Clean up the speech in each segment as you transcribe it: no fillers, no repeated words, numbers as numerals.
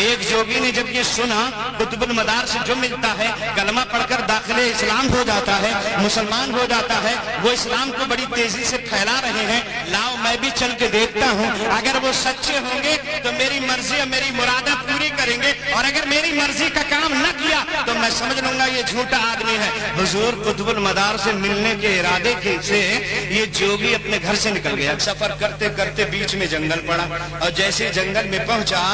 ایک जोगी ने जब ये सुना कुतुबुल मदार से जो मिलता है, कलमा पढ़कर दाखिले इस्लाम हो जाता है, मुसलमान हो जाता है, वो इस्लाम को बड़ी तेजी से फैला रहे हैं, लाओ मैं भी चल के देखता हूँ, अगर वो सच्चे होंगे तो मेरी मर्जी और मेरी मुरादा पूरी करेंगे, और अगर मेरी मर्जी का काम न किया तो मैं समझ लूंगा ये झूठा आदमी है। हुजूर कुतुबुल मदार से मिलने के इरादे से ये जोगी अपने घर से निकल गया। सफर करते करते बीच में जंगल पड़ा, और जैसे जंगल में पहुंचा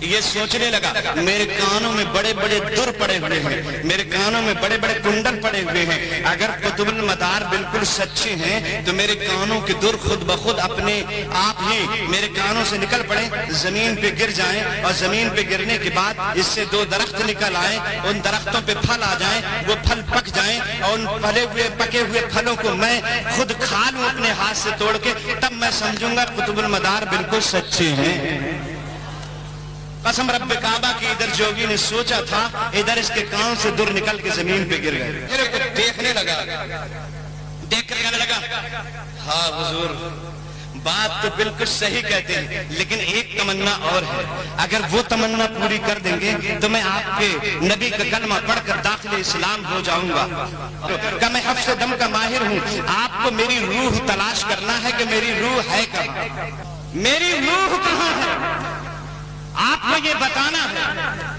ये सोचने लगा मेरे कानों में बड़े बड़े दुर पड़े हुए हैं, मेरे कानों में बड़े बड़े कुंडल पड़े हुए हैं, अगर कुतुबुल मदार बिल्कुल सच्चे हैं तो मेरे कानों के दुर खुद ब खुद अपने आप ही मेरे कानों से निकल पड़े, जमीन पे गिर जाएं, और जमीन पे गिरने के बाद इससे दो दरख्त निकल आए, उन दरख्तों पे फल आ जाएं, वो फल पक जाएं, और उन पके हुए फलों को मैं खुद खा लूं अपने हाथ से तोड़ के, तब मैं समझूंगा कुतुबुल मदार बिल्कुल सच्चे हैं। कसम रब्बे काबा की इधर जोगी ने सोचा था, इधर इसके कान से दूर निकल के जमीन पे गिर गए। मेरे को देखने लगा, देख कर कहने लगा हाँ हुजूर बात तो बिल्कुल सही कहते हैं, लेकिन एक तमन्ना और है, अगर वो तमन्ना पूरी कर देंगे तो मैं आपके नबी का कलमा पढ़कर दाखिले इस्लाम हो जाऊंगा। क्या मैं हफ्स दम का माहिर हूँ, आपको मेरी रूह तलाश करना है कि मेरी रूह है कहाँ, मेरी रूह कहाँ है, आपको ये बताना है।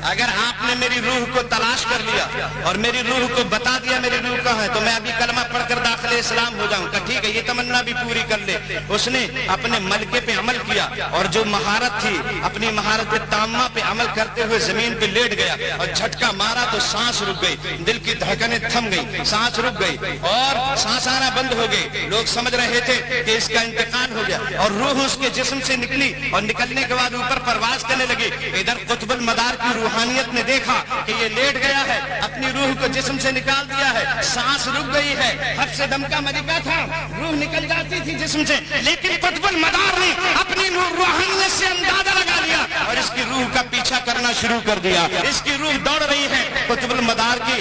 अगर आपने मेरी रूह को तलाश कर लिया और मेरी रूह को बता दिया मेरी रूह कहाँ है, तो मैं अभी कलमा पढ़कर दाखिले इस्लाम हो जाऊंगा। ठीक है, ये तमन्ना भी पूरी कर ले। उसने अपने मलके पे अमल किया, और जो महारत थी अपनी महारत ताम्मा पे अमल करते हुए जमीन पे लेट गया, और झटका मारा तो सांस रुक गई, दिल की धड़कनें थम गई, सांस रुक गई और सांस आना बंद हो गई। लोग समझ रहे थे कि इसका इंतकाल हो गया, और रूह उसके जिस्म से निकली, और निकलने के बाद ऊपर परवाज करने लगी। इधर कुतुबुल मदार की रूहानियत ने देखा कि ये लेट गया है, अपनी रूह को जिस्म से निकाल दिया है, सांस रुक गई है, हफ्स दम का मलिका था, रूह निकल जाती थी जिस्म से, लेकिन कुतुबुल मदार ने अपनी रूहानियत से अंदाजा लगा लिया और इसकी रूह का पीछा करना शुरू कर दिया। इसकी रूह दौड़ रही है, कुतुबुल मदार की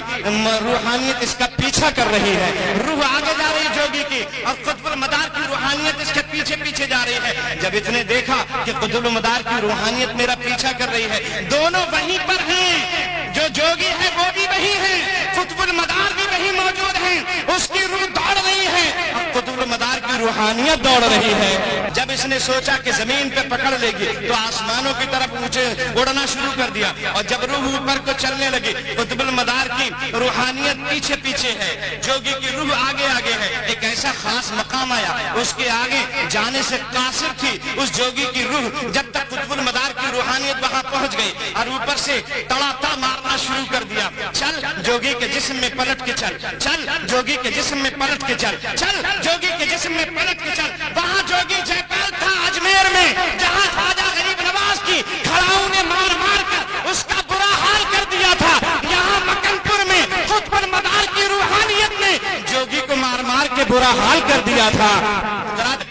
रूहानियत इसका पीछा कर रही है, रूह आगे जा रही जोगी की, और कुतुबुल मदार की रूहानियत इसके पीछे पीछे जा रही है। जब इसने देखा कि कुतुबुल मदार की रूहानियत मेरा पीछा कर रही है, दोनों वहीं पर हैं, जो जोगी है वो भी वही है, कुतुबुल मदार भी वहीं मौजूद है, उसकी रूह दौड़ रही है, कुतुबुल मदार की रूहानियत दौड़ रही है। जब इसने सोचा कि जमीन पे पकड़ लेगी तो आसमानों की तरफ ऊंचे उड़ना शुरू कर दिया, और जब रूह ऊपर को चलने लगी, कुतुबुल मदार की रूहानियत पीछे पीछे है, जोगी की रूह आगे आगे है। एक ऐसा खास मकाम आया, उसके आगे जाने से कासिर थी उस जोगी की रूह, जब तक कुतुबुल मदार की रूहानियत वहां पहुंच गई, और ऊपर से तड़ातड़ मारना शुरू कर दिया। चल जोगी के जिस्म में पलट के चल, चल जोगी के जिस्म में पलट के चल, चल जोगी के जिस्म में पलट के चल। वहां जोगी जयपाल था अजमेर में, जहां ख्वाजा गरीब नवाज की खड़ाऊ ने मार मार कर उसका बुरा हाल कर दिया था, यहाँ मक्कनपुर में कुतुबुल मदार की रूहानियत ने जोगी को मार मार के बुरा हाल कर दिया था।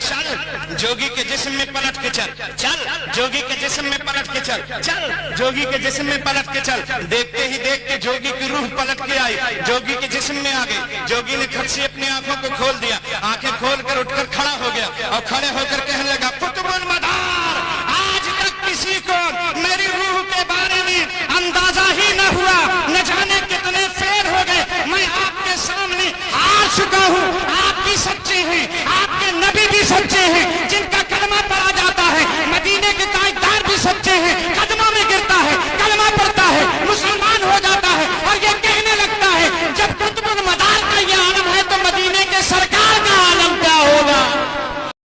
चल जोगी के जिस्म में पलट के चल, चल जोगी के जिस्म में पलट के चल, चल जोगी के जिस्म में पलट के चल। देखते ही देखते जोगी की रूह पलट के आई, जोगी के जिस्म में आ गई। जोगी ने खट से अपनी आंखों को खोल दिया, आंखें खोलकर उठकर खड़ा हो गया, और खड़े होकर कहने लगा कुतुबुल मदार, आज तक किसी को